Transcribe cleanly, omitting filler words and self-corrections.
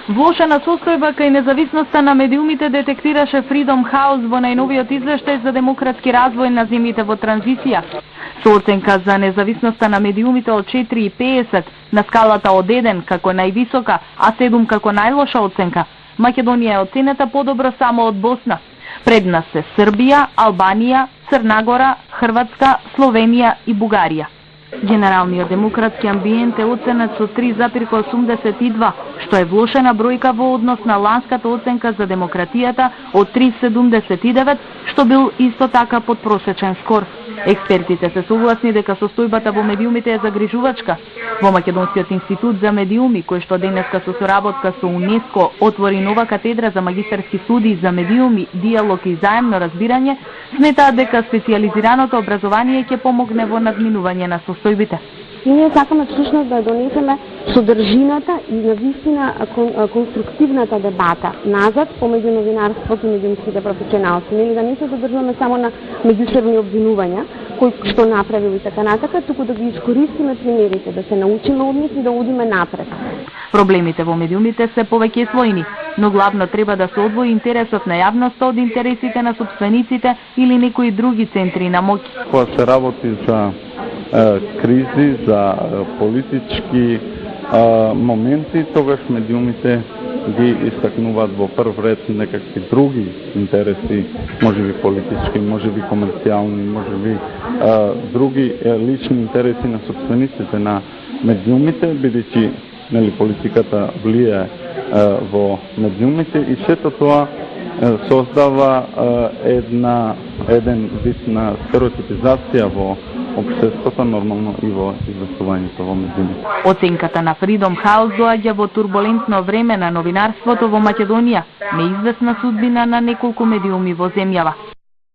Влошена состојба кај независноста на медиумите детектираше Freedom House во најновиот извештај за демократски развој на земјите во транзиција. Со оценка за независноста на медиумите од 4,50 на скалата од 1 како највисока, а 7 како најлоша оценка, Македонија е оценета подобро само од Босна. Пред нас се Србија, Албанија, Црна Гора, Хрватска, Словенија и Бугарија. Генералниот демократски амбиент е оценет со 3,82, што е влошена бројка во однос на ланската оценка за демократијата од 3,79, што бил исто така подпросечен скор. Експертите се согласни дека состојбата во медиумите е загрижувачка. Во Македонскиот институт за медиуми, кој што денеска со соработка со УНЕСКО отвори нова катедра за магистарски студии за медиуми, диалог и заемно разбирање, сметаат дека специјализираното образование ќе помогне во надминување на состојбите. И ние сакаме всушност да донесеме содржината и навистина конструктивната дебата назад помеѓу новинарството и медиумските професионалци. Нели да не се задржуваме само на меѓусебни обвинувања, кој што направил и така натака, туку да ги искористиме примерите, да се научиме од нив и да одиме напред. Проблемите во медиумите се повеќе слојни, но главно треба да се одвои интересот на јавноста од интересите на собствениците или некои други центри на моќ. Кога се работи за кризи, за политички моменти, тогаш медиумите ги истакнуваат во прв ред некакви други интереси, можеби политички, можеби комерцијални, можеби други лични интереси на собствениците на медиумите, бидејќи нели политиката влијае во медиумите и сето тоа создава еден вид на стереотипизација во општеството, нормално и во известувањето во медиумите. Оценката на Freedom House доаѓа во турбулентно време на новинарството во Македонија, неизвестна судбина на неколку медиуми во земјава.